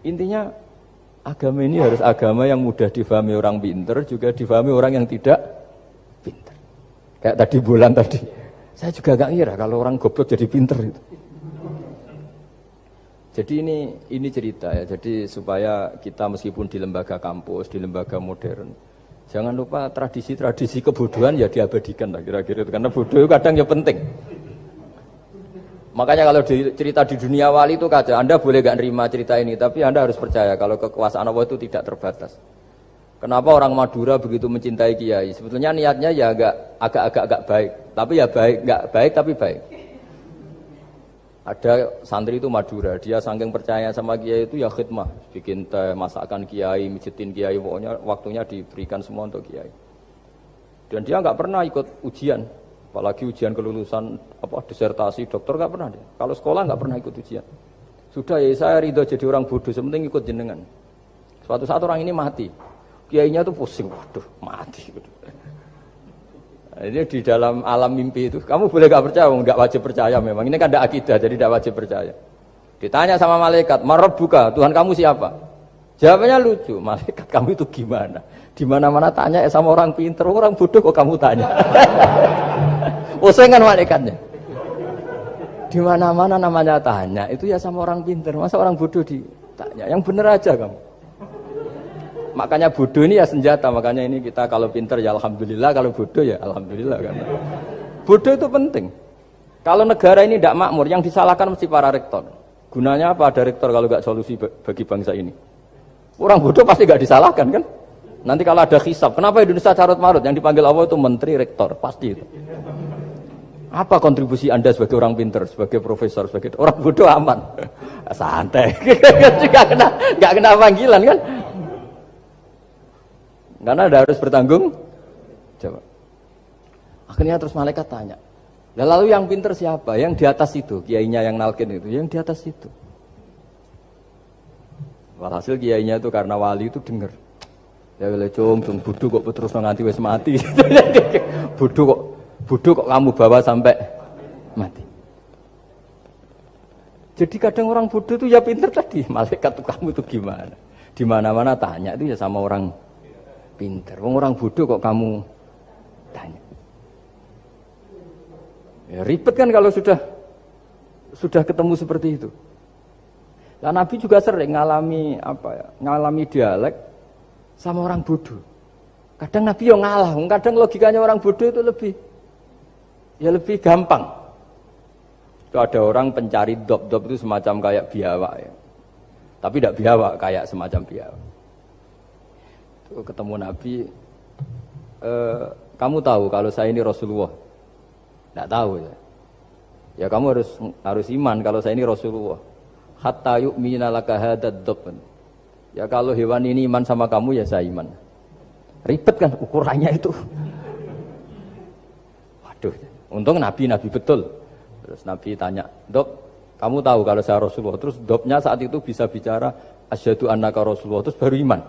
Intinya agama ini harus agama yang mudah difahami orang pinter, juga difahami orang yang tidak pinter. Kayak tadi bulan tadi, saya juga gak ngira kalau orang goblok jadi pinter itu. Jadi ini cerita ya. Jadi supaya kita meskipun di lembaga kampus, di lembaga modern, jangan lupa tradisi-tradisi kebodohan ya diabadikan lah kira-kira itu. Karena bodoh itu kadang ya penting. Makanya kalau cerita di dunia wali itu kaca, Anda boleh gak nerima cerita ini, tapi Anda harus percaya kalau kekuasaan Allah itu tidak terbatas. Kenapa orang Madura begitu mencintai kiai? Sebetulnya niatnya ya agak baik, tapi ya nggak baik tapi baik. Ada santri itu Madura, dia saking percaya sama kiai itu ya khidmah, bikin teh, masakan kiai, mijitin kiai, pokoknya waktunya diberikan semua untuk kiai. Dan dia nggak pernah ikut ujian, apalagi ujian kelulusan disertasi dokter nggak pernah dia. Kalau sekolah nggak pernah ikut ujian. Sudah ya saya ridho jadi orang bodoh, sementing ikut jenengan. Suatu saat orang ini mati, kiainya tuh pusing, waduh mati. Ini di dalam alam mimpi itu, kamu boleh gak percaya, gak wajib percaya memang. Ini kan ada akidah, jadi gak wajib percaya. Ditanya sama malaikat, Marabbuka, Tuhan kamu siapa? Jawabannya lucu, malaikat kamu itu gimana? Di mana-mana tanya sama orang pinter, orang bodoh kok kamu tanya? Pusing kan malaikatnya. Di mana-mana namanya tanya, itu ya sama orang pinter. Masa orang bodoh ditanya? Yang bener aja kamu. Makanya bodoh ini ya senjata, makanya ini kita kalau pinter ya alhamdulillah, kalau bodoh ya alhamdulillah. Karena bodoh itu penting. Kalau negara ini tidak makmur, yang disalahkan mesti para rektor. Gunanya apa ada rektor kalau nggak solusi bagi bangsa ini? Orang bodoh pasti nggak disalahkan kan? Nanti kalau ada hisab, kenapa Indonesia carut marut? Yang dipanggil Allah itu menteri, rektor, pasti itu. Apa kontribusi Anda sebagai orang pinter, sebagai profesor, sebagai orang bodoh aman? Santai, nggak kena panggilan kan? Karena Anda harus bertanggung jawab. Akhirnya terus malaikat tanya, lalu yang pinter siapa? Yang di atas itu, kiainya yang nalkin itu, yang di atas itu. Walhasil kiainya itu karena wali itu dengar. Ya wile cung bodoh kok terus nganti wis mati. bodoh kok kamu bawa sampai mati. Jadi kadang orang bodoh itu ya pinter tadi. Malaikat tuh kamu tuh gimana? Di mana-mana tanya itu ya sama orang pinter. Orang bodoh kok kamu tanya. Ya ribet kan kalau sudah ketemu seperti itu. Nah, Nabi juga sering ngalami dialek sama orang bodoh. Kadang Nabi yang ngalah, kadang logikanya orang bodoh itu lebih gampang. Itu ada orang pencari dop itu semacam kayak biawak ya. Tapi tidak biawak, kayak semacam biawak. Itu ketemu Nabi, kamu tahu kalau saya ini Rasulullah? Tidak tahu ya. Ya kamu harus iman kalau saya ini Rasulullah. Hatta yu'mina laka hadad dop. Ya kalau hewan ini iman sama kamu ya saya iman. Ribet kan ukurannya itu. Waduh, untung Nabi betul. Terus Nabi tanya, Dop, kamu tahu kalau saya Rasulullah? Terus Dopnya saat itu bisa bicara, asyhadu annaka Rasulullah, terus baru iman.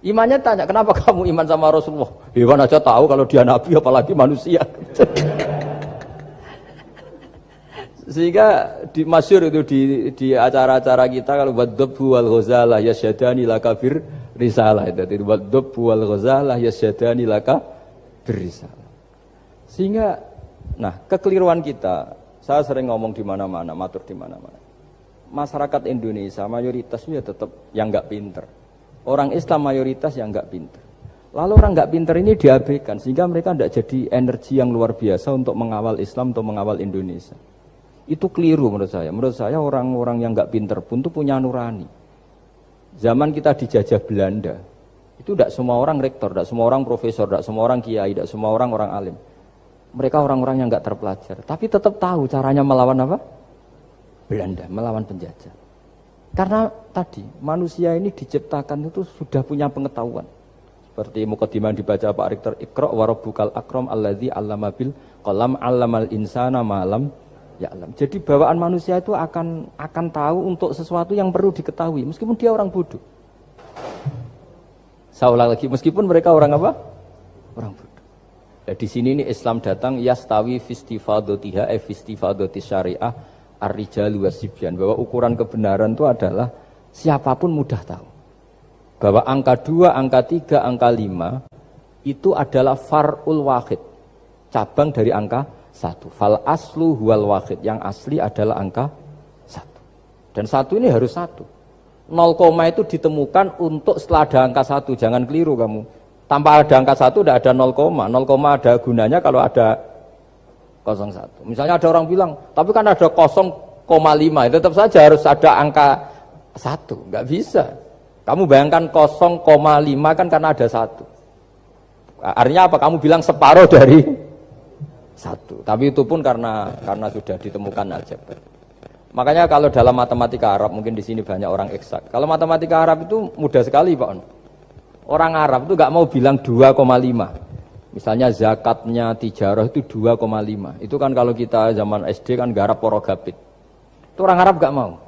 Imannya tanya, kenapa kamu iman sama Rasulullah? Hewan aja tahu kalau dia Nabi, apalagi manusia. Sehingga masyhur itu di acara-acara kita kalau wadhabbu wal ghazalah yasyadani laka bir risalah itu wadhabbu wal ghazalah yasyadani laka bir risalah. Sehingga kekeliruan kita, saya sering ngomong di mana-mana, matur di mana-mana. Masyarakat Indonesia mayoritasnya tetap yang enggak pinter. Orang Islam mayoritas yang enggak pinter. Lalu orang enggak pinter ini diabaikan sehingga mereka enggak jadi energi yang luar biasa untuk mengawal Islam atau mengawal Indonesia. Itu keliru menurut saya. Menurut saya orang-orang yang enggak pinter pun itu punya nurani. Zaman kita dijajah Belanda, itu tidak semua orang rektor, tidak semua orang profesor, tidak semua orang kiai, tidak semua orang alim. Mereka orang-orang yang enggak terpelajar, tapi tetap tahu caranya melawan apa? Belanda, melawan penjajah. Karena tadi manusia ini diciptakan itu sudah punya pengetahuan. Seperti mukadimah dibaca Pak Rektor, Iqra wa rabbukal akram alladzi 'allama bil qalam 'allamal insana ma lam ya'lam. Jadi bawaan manusia itu akan tahu untuk sesuatu yang perlu diketahui meskipun dia orang bodoh. Saya ulang lagi, meskipun mereka orang apa? Orang bodoh. Di sini ini Islam datang yastawi fistifadatiha fistifadati syariah ar-rijalu wasibyan, bahwa ukuran kebenaran itu adalah siapapun mudah tahu bahwa angka 2, angka 3, angka 5 itu adalah far'ul wahid, cabang dari angka 1. Fal aslu huwal wahid, yang asli adalah angka 1. Dan 1 ini harus 1. 0, itu ditemukan untuk setelah ada angka 1, jangan keliru kamu. Tanpa ada angka 1 tidak ada 0, 0, ada gunanya kalau ada 01. Misalnya ada orang bilang, tapi kan ada 0,5, tetap saja harus ada angka 1, nggak bisa. Kamu bayangkan 0,5 kan karena ada 1. Artinya apa? Kamu bilang separuh dari 1. Tapi itu pun karena sudah ditemukan aljabar. Makanya kalau dalam matematika Arab, mungkin di sini banyak orang eksak. Kalau matematika Arab itu mudah sekali, Pak. Orang Arab itu nggak mau bilang 2,5. Misalnya zakatnya tijarah itu 2,5. Itu kan kalau kita zaman SD kan garap porogabit. Itu orang Arab nggak mau.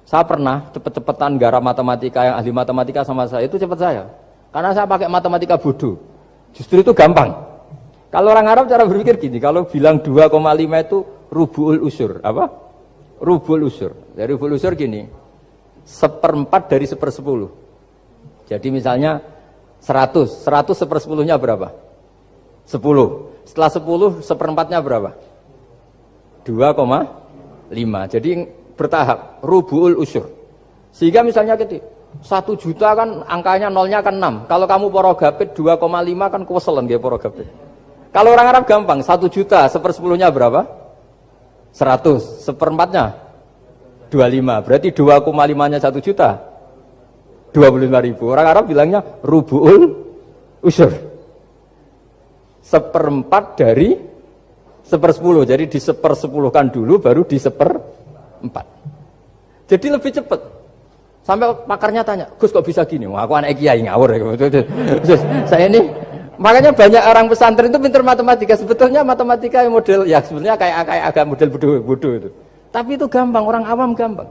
Saya pernah cepet-cepetan garap matematika, yang ahli matematika sama saya, itu cepet saya. Karena saya pakai matematika bodoh. Justru itu gampang. Kalau orang Arab cara berpikir gini, kalau bilang 2,5 itu rubu'ul usur. Apa? Rubu'ul usur. Dari rubu'ul usur gini, 1/4 dari 1/10. Jadi misalnya 100 1/10-nya berapa? 10. Setelah 10, 1/4-nya berapa? 2,5. Jadi bertahap, rubu'ul usur. Sehingga misalnya gitu, 1 juta kan angkanya nolnya kan 6. Kalau kamu porogabit 2,5 kan kuweselan dia porogabit. Kalau orang Arab gampang, 1 juta 1/10-nya berapa? 100. 1/4-nya 25. Berarti 2,5-nya 1 juta 25.000. Orang Arab bilangnya rubu'ul usur. 1/4 dari 1/10. Jadi di 1/10-kan dulu baru di 1/4. Jadi lebih cepat. Sampai pakarnya tanya, Gus kok bisa gini? Wah, aku anak kiai ngawur. Saya ini, makanya banyak orang pesantren itu pintar matematika. Sebetulnya matematika yang model, ya sebenarnya kayak agak model bodoh itu. Tapi itu gampang, orang awam gampang.